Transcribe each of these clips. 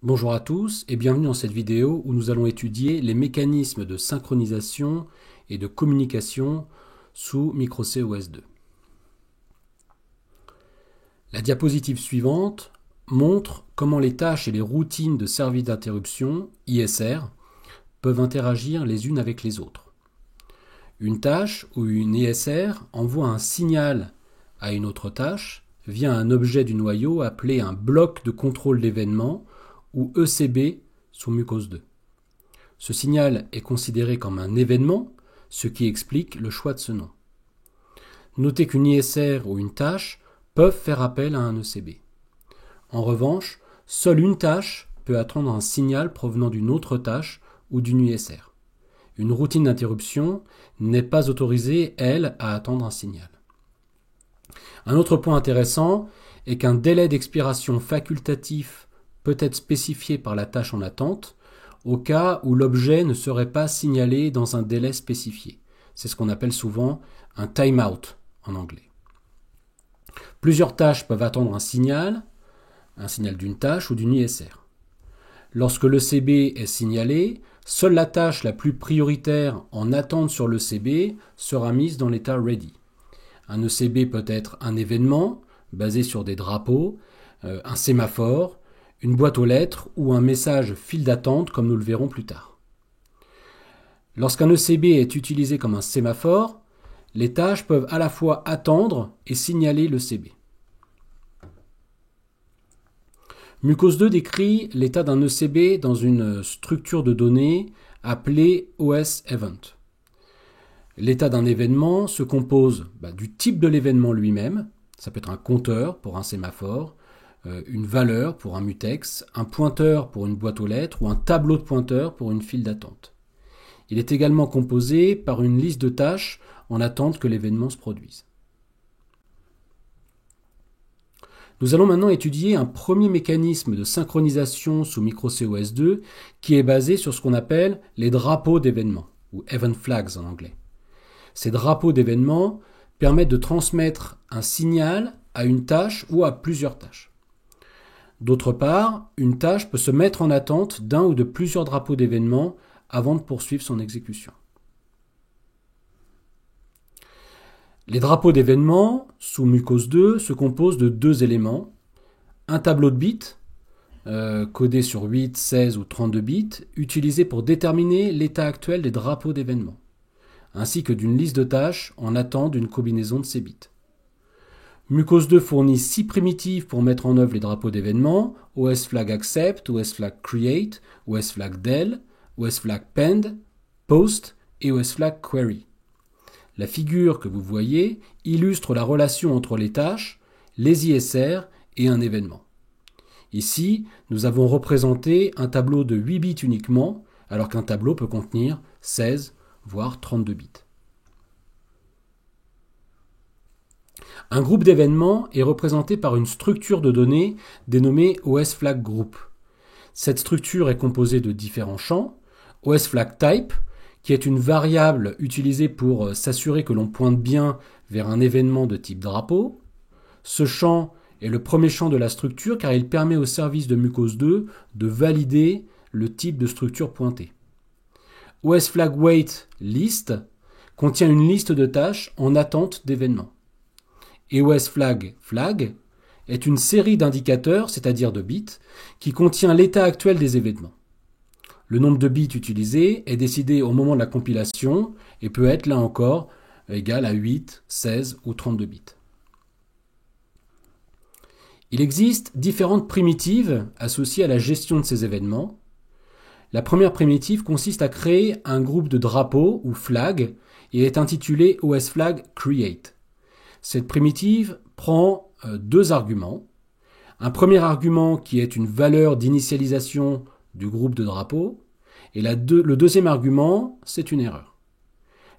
Bonjour à tous et bienvenue dans cette vidéo où nous allons étudier les mécanismes de synchronisation et de communication sous micro-COS2. La diapositive suivante montre comment les tâches et les routines de service d'interruption, ISR, peuvent interagir les unes avec les autres. Une tâche ou une ISR envoie un signal à une autre tâche via un objet du noyau appelé un bloc de contrôle d'événements ou ECB sous mucose 2. Ce signal est considéré comme un événement, ce qui explique le choix de ce nom. Notez qu'une ISR ou une tâche peuvent faire appel à un ECB. En revanche, seule une tâche peut attendre un signal provenant d'une autre tâche ou d'une ISR. Une routine d'interruption n'est pas autorisée, elle, à attendre un signal. Un autre point intéressant est qu'un délai d'expiration facultatif peut être spécifié par la tâche en attente au cas où l'objet ne serait pas signalé dans un délai spécifié. C'est ce qu'on appelle souvent un timeout en anglais. Plusieurs tâches peuvent attendre un signal d'une tâche ou d'une ISR. Lorsque l'ECB est signalé, seule la tâche la plus prioritaire en attente sur l'ECB sera mise dans l'état ready. Un ECB peut être un événement basé sur des drapeaux, un sémaphore, une boîte aux lettres ou un message file d'attente comme nous le verrons plus tard. Lorsqu'un ECB est utilisé comme un sémaphore, les tâches peuvent à la fois attendre et signaler l'ECB. Mucose 2 décrit l'état d'un ECB dans une structure de données appelée OS Event. L'état d'un événement se compose du type de l'événement lui-même, ça peut être un compteur pour un sémaphore, une valeur pour un mutex, un pointeur pour une boîte aux lettres ou un tableau de pointeurs pour une file d'attente. Il est également composé par une liste de tâches en attente que l'événement se produise. Nous allons maintenant étudier un premier mécanisme de synchronisation sous micro-COS2 qui est basé sur ce qu'on appelle les drapeaux d'événements, ou event flags en anglais. Ces drapeaux d'événements permettent de transmettre un signal à une tâche ou à plusieurs tâches. D'autre part, une tâche peut se mettre en attente d'un ou de plusieurs drapeaux d'événements avant de poursuivre son exécution. Les drapeaux d'événements sous mucose 2 se composent de deux éléments. Un tableau de bits, codé sur 8, 16 ou 32 bits, utilisé pour déterminer l'état actuel des drapeaux d'événements, ainsi que d'une liste de tâches en attente d'une combinaison de ces bits. Mucose 2 fournit 6 primitives pour mettre en œuvre les drapeaux d'événements: OSFlagAccept, OSFlagCreate, OSFlagDel, OSFlagPend, Post et OSFlagQuery. La figure que vous voyez illustre la relation entre les tâches, les ISR et un événement. Ici, nous avons représenté un tableau de 8 bits uniquement, alors qu'un tableau peut contenir 16 voire 32 bits. Un groupe d'événements est représenté par une structure de données dénommée OSFlagGroup. Cette structure est composée de différents champs: OSFlagType, qui est une variable utilisée pour s'assurer que l'on pointe bien vers un événement de type drapeau. Ce champ est le premier champ de la structure car il permet au service de mucose 2 de valider le type de structure pointée. OSFlagWaitList contient une liste de tâches en attente d'événements. Et OSFlagFlag est une série d'indicateurs, c'est-à-dire de bits, qui contient l'état actuel des événements. Le nombre de bits utilisés est décidé au moment de la compilation et peut être, là encore, égal à 8, 16 ou 32 bits. Il existe différentes primitives associées à la gestion de ces événements. La première primitive consiste à créer un groupe de drapeaux ou flags et est intitulée OSFlagCreate. Cette primitive prend deux arguments. Un premier argument qui est une valeur d'initialisation du groupe de drapeaux, et le deuxième argument, c'est une erreur.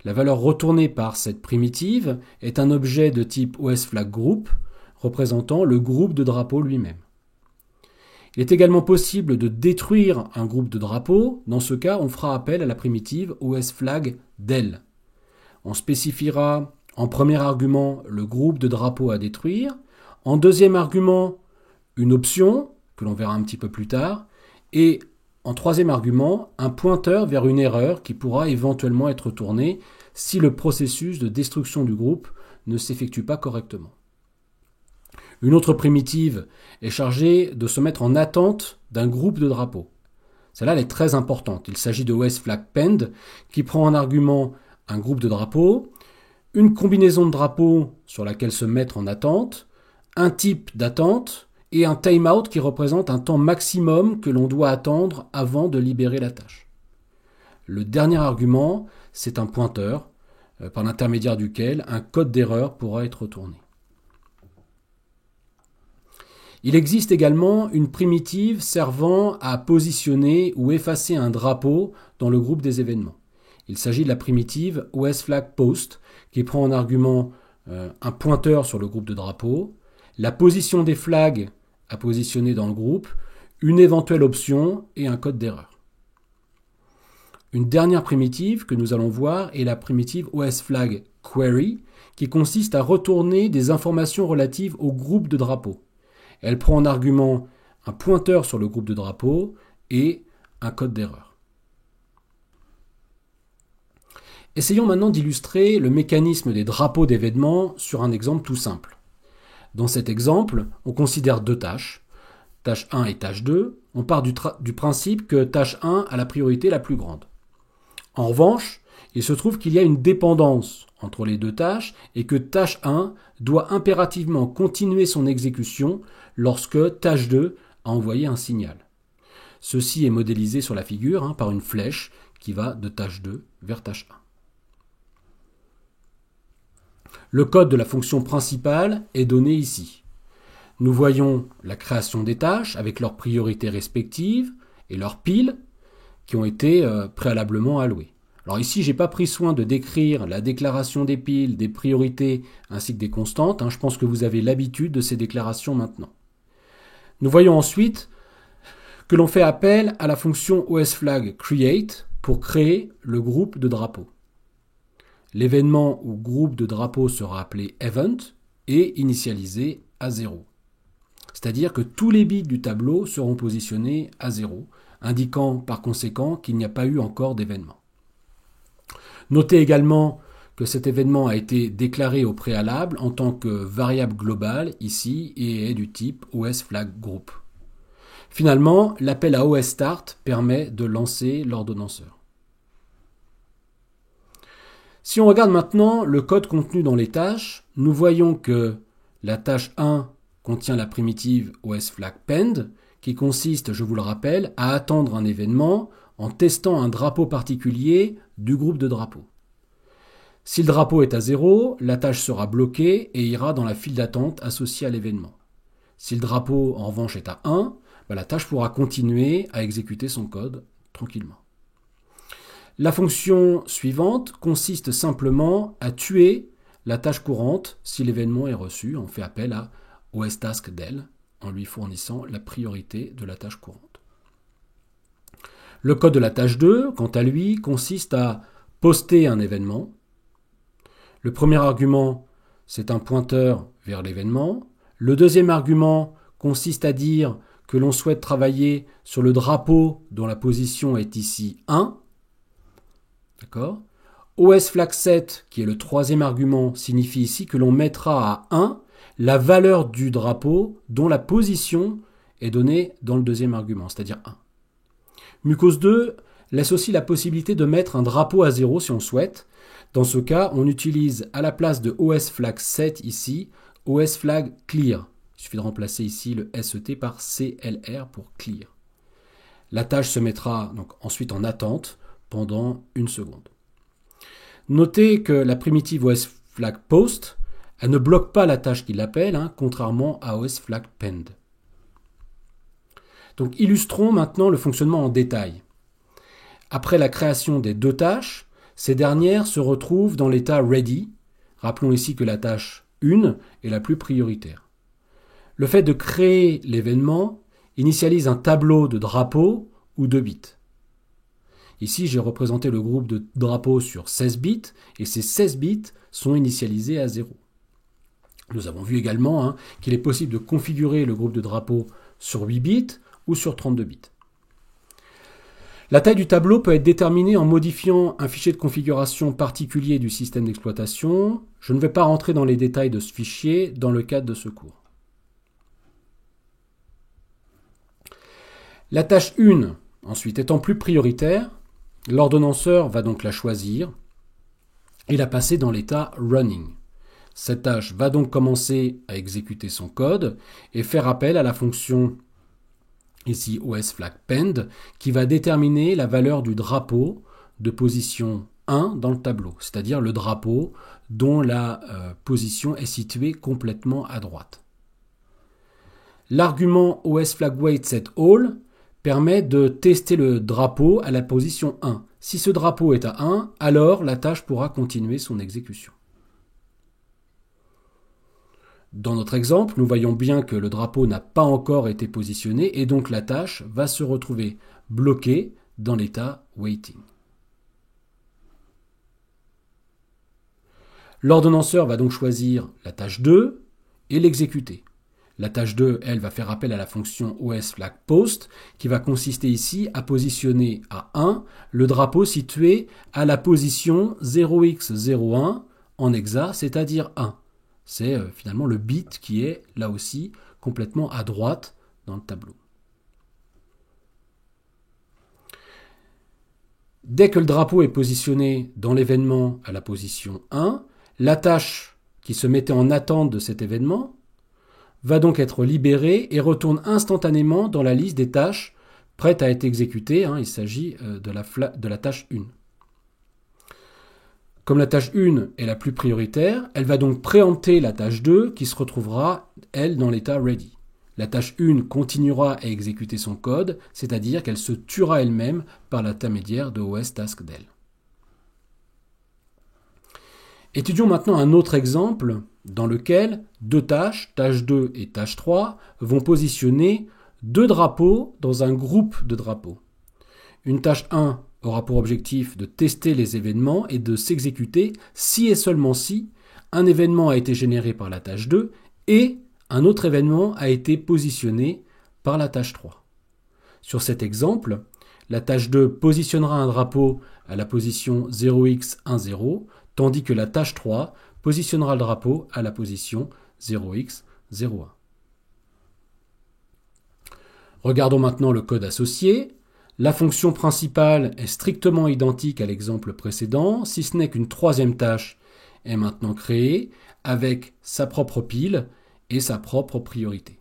La valeur retournée par cette primitive est un objet de type OSFlagGroup représentant le groupe de drapeaux lui-même. Il est également possible de détruire un groupe de drapeaux. Dans ce cas, on fera appel à la primitive OSFlagDel. On spécifiera en premier argument le groupe de drapeaux à détruire, en deuxième argument une option, que l'on verra un petit peu plus tard, et en troisième argument, un pointeur vers une erreur qui pourra éventuellement être tournée si le processus de destruction du groupe ne s'effectue pas correctement. Une autre primitive est chargée de se mettre en attente d'un groupe de drapeaux. Celle-là, elle est très importante. Il s'agit de OSFlagPend qui prend en argument un groupe de drapeaux, une combinaison de drapeaux sur laquelle se mettre en attente, un type d'attente et un timeout qui représente un temps maximum que l'on doit attendre avant de libérer la tâche. Le dernier argument, c'est un pointeur par l'intermédiaire duquel un code d'erreur pourra être retourné. Il existe également une primitive servant à positionner ou effacer un drapeau dans le groupe des événements. Il s'agit de la primitive OSFlagPost qui prend en argument un pointeur sur le groupe de drapeaux, la position des flags à positionner dans le groupe, une éventuelle option et un code d'erreur. Une dernière primitive que nous allons voir est la primitive OSFlagQuery qui consiste à retourner des informations relatives au groupe de drapeaux. Elle prend en argument un pointeur sur le groupe de drapeaux et un code d'erreur. Essayons maintenant d'illustrer le mécanisme des drapeaux d'événements sur un exemple tout simple. Dans cet exemple, on considère deux tâches, tâche 1 et tâche 2. On part du principe que tâche 1 a la priorité la plus grande. En revanche, il se trouve qu'il y a une dépendance entre les deux tâches et que tâche 1 doit impérativement continuer son exécution lorsque tâche 2 a envoyé un signal. Ceci est modélisé sur la figure par une flèche qui va de tâche 2 vers tâche 1. Le code de la fonction principale est donné ici. Nous voyons la création des tâches avec leurs priorités respectives et leurs piles qui ont été préalablement allouées. Alors ici, je n'ai pas pris soin de décrire la déclaration des piles, des priorités ainsi que des constantes. Je pense que vous avez l'habitude de ces déclarations maintenant. Nous voyons ensuite que l'on fait appel à la fonction OSFlagCreate pour créer le groupe de drapeaux. L'événement ou groupe de drapeaux sera appelé event et initialisé à 0. C'est-à-dire que tous les bits du tableau seront positionnés à 0, indiquant par conséquent qu'il n'y a pas eu encore d'événement. Notez également que cet événement a été déclaré au préalable en tant que variable globale ici et est du type OSFlagGroup. Finalement, l'appel à OSStart permet de lancer l'ordonnanceur. Si on regarde maintenant le code contenu dans les tâches, nous voyons que la tâche 1 contient la primitive OSFlagPend qui consiste, je vous le rappelle, à attendre un événement en testant un drapeau particulier du groupe de drapeaux. Si le drapeau est à 0, la tâche sera bloquée et ira dans la file d'attente associée à l'événement. Si le drapeau en revanche est à 1, la tâche pourra continuer à exécuter son code tranquillement. La fonction suivante consiste simplement à tuer la tâche courante si l'événement est reçu. On fait appel à OSTaskDel en lui fournissant la priorité de la tâche courante. Le code de la tâche 2, quant à lui, consiste à poster un événement. Le premier argument, c'est un pointeur vers l'événement. Le deuxième argument consiste à dire que l'on souhaite travailler sur le drapeau dont la position est ici 1. D'accord ? OSFlagSet, qui est le troisième argument, signifie ici que l'on mettra à 1 la valeur du drapeau dont la position est donnée dans le deuxième argument, c'est-à-dire 1. Mucose2 laisse aussi la possibilité de mettre un drapeau à 0 si on souhaite. Dans ce cas, on utilise à la place de OSFlagSet ici, OSFlagClear. Il suffit de remplacer ici le SET par CLR pour clear. La tâche se mettra donc ensuite en attente pendant une seconde. Notez que la primitive OSFlagPost, elle ne bloque pas la tâche qui l'appelle, contrairement à OSFlagPend. Donc illustrons maintenant le fonctionnement en détail. Après la création des deux tâches, ces dernières se retrouvent dans l'état ready. Rappelons ici que la tâche 1 est la plus prioritaire. Le fait de créer l'événement initialise un tableau de drapeaux ou de bits. Ici, j'ai représenté le groupe de drapeaux sur 16 bits et ces 16 bits sont initialisés à 0. Nous avons vu également qu'il est possible de configurer le groupe de drapeaux sur 8 bits ou sur 32 bits. La taille du tableau peut être déterminée en modifiant un fichier de configuration particulier du système d'exploitation. Je ne vais pas rentrer dans les détails de ce fichier dans le cadre de ce cours. La tâche 1, ensuite, étant plus prioritaire, l'ordonnanceur va donc la choisir et la passer dans l'état running. Cette tâche va donc commencer à exécuter son code et faire appel à la fonction ici osFlagPend qui va déterminer la valeur du drapeau de position 1 dans le tableau, c'est-à-dire le drapeau dont la position est située complètement à droite. L'argument osFlagWaitSetAll permet de tester le drapeau à la position 1. Si ce drapeau est à 1, alors la tâche pourra continuer son exécution. Dans notre exemple, nous voyons bien que le drapeau n'a pas encore été positionné et donc la tâche va se retrouver bloquée dans l'état waiting. L'ordonnanceur va donc choisir la tâche 2 et l'exécuter. La tâche 2, elle, va faire appel à la fonction osFlagPost qui va consister ici à positionner à 1 le drapeau situé à la position 0x01 en hexa, c'est-à-dire 1. C'est finalement le bit qui est là aussi complètement à droite dans le tableau. Dès que le drapeau est positionné dans l'événement à la position 1, la tâche qui se mettait en attente de cet événement va donc être libérée et retourne instantanément dans la liste des tâches prêtes à être exécutées. Il s'agit de la tâche 1. Comme la tâche 1 est la plus prioritaire, elle va donc préempter la tâche 2 qui se retrouvera, elle, dans l'état ready. La tâche 1 continuera à exécuter son code, c'est-à-dire qu'elle se tuera elle-même par l'intermédiaire de osTaskDel. Étudions maintenant un autre exemple dans lequel deux tâches, tâche 2 et tâche 3, vont positionner deux drapeaux dans un groupe de drapeaux. Une tâche 1 aura pour objectif de tester les événements et de s'exécuter si et seulement si un événement a été généré par la tâche 2 et un autre événement a été positionné par la tâche 3. Sur cet exemple, la tâche 2 positionnera un drapeau à la position 0x10, tandis que la tâche 3 positionnera le drapeau à la position 0x01. Regardons maintenant le code associé. La fonction principale est strictement identique à l'exemple précédent, si ce n'est qu'une troisième tâche est maintenant créée avec sa propre pile et sa propre priorité.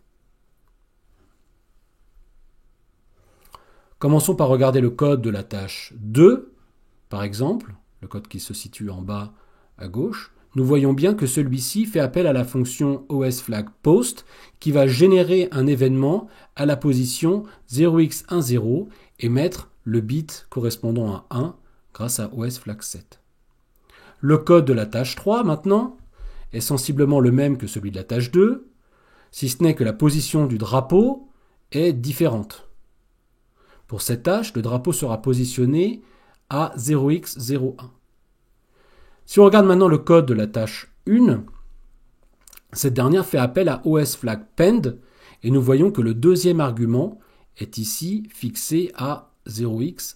Commençons par regarder le code de la tâche 2, par exemple, le code qui se situe en bas à gauche. Nous voyons bien que celui-ci fait appel à la fonction osFlagPost qui va générer un événement à la position 0x10 et mettre le bit correspondant à 1 grâce à osFlagSet. Le code de la tâche 3 maintenant est sensiblement le même que celui de la tâche 2, si ce n'est que la position du drapeau est différente. Pour cette tâche, le drapeau sera positionné à 0x01. Si on regarde maintenant le code de la tâche 1, cette dernière fait appel à osFlagPend et nous voyons que le deuxième argument est ici fixé à 0x11.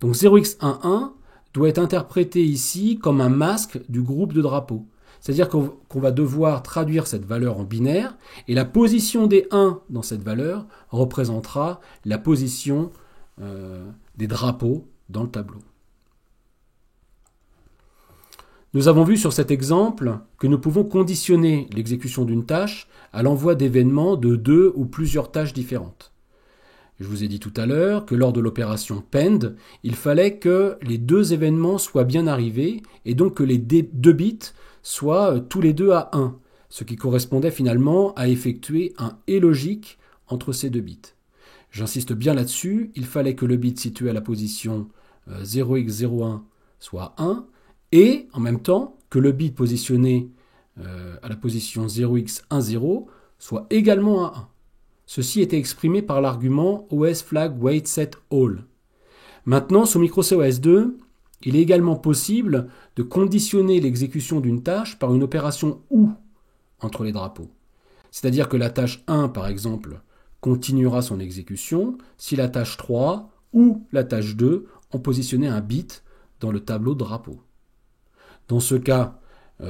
Donc 0x11 doit être interprété ici comme un masque du groupe de drapeaux. C'est-à-dire qu'on va devoir traduire cette valeur en binaire et la position des 1 dans cette valeur représentera la position des drapeaux dans le tableau. Nous avons vu sur cet exemple que nous pouvons conditionner l'exécution d'une tâche à l'envoi d'événements de deux ou plusieurs tâches différentes. Je vous ai dit tout à l'heure que lors de l'opération pend, il fallait que les deux événements soient bien arrivés et donc que les deux bits soient tous les deux à 1, ce qui correspondait finalement à effectuer un et logique entre ces deux bits. J'insiste bien là-dessus, il fallait que le bit situé à la position 0x01 soit 1 et en même temps que le bit positionné à la position 0x10 soit également à 1. Ceci était exprimé par l'argument osFlagWaitSetAll. Maintenant, sous MicroCOS 2, il est également possible de conditionner l'exécution d'une tâche par une opération OU entre les drapeaux. C'est-à-dire que la tâche 1, par exemple, continuera son exécution si la tâche 3 ou la tâche 2 ont positionné un bit dans le tableau de drapeau. Dans ce cas,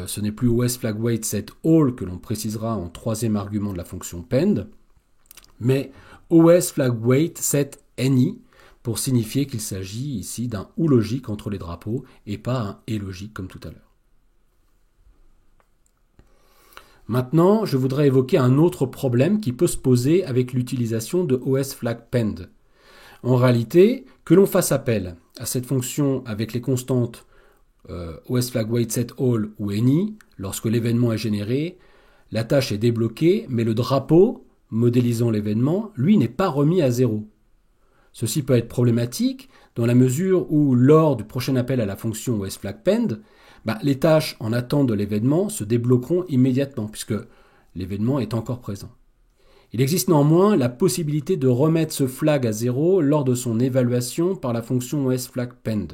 ce n'est plus OSFlagWaitSetAll que l'on précisera en troisième argument de la fonction pend, mais OSFlagWaitSetAny pour signifier qu'il s'agit ici d'un OU logique entre les drapeaux et pas un ET logique comme tout à l'heure. Maintenant, je voudrais évoquer un autre problème qui peut se poser avec l'utilisation de OSFlagPend. En réalité, que l'on fasse appel à cette fonction avec les constantes OSFlagWaitSetAll ou Any, lorsque l'événement est généré, la tâche est débloquée, mais le drapeau, modélisant l'événement, lui n'est pas remis à 0. Ceci peut être problématique dans la mesure où, lors du prochain appel à la fonction OSFlagPend, les tâches en attente de l'événement se débloqueront immédiatement, puisque l'événement est encore présent. Il existe néanmoins la possibilité de remettre ce flag à 0 lors de son évaluation par la fonction OSFlagPend.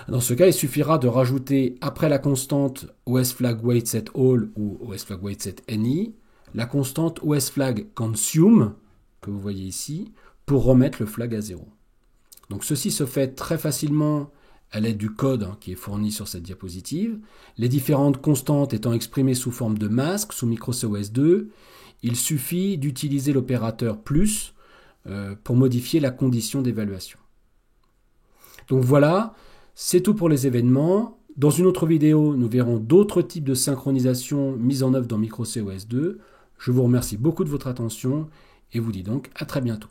Dans ce cas, il suffira de rajouter après la constante OSFlagWaitSetAll ou OSFlagWaitSetAny la constante OSFlagConsume, que vous voyez ici, pour remettre le flag à 0. Donc ceci se fait très facilement à l'aide du code qui est fourni sur cette diapositive. Les différentes constantes étant exprimées sous forme de masque sous MicroCOS2, il suffit d'utiliser l'opérateur plus pour modifier la condition d'évaluation. Donc voilà, c'est tout pour les événements. Dans une autre vidéo, nous verrons d'autres types de synchronisation mises en œuvre dans MicroCOS2. Je vous remercie beaucoup de votre attention et vous dis donc à très bientôt.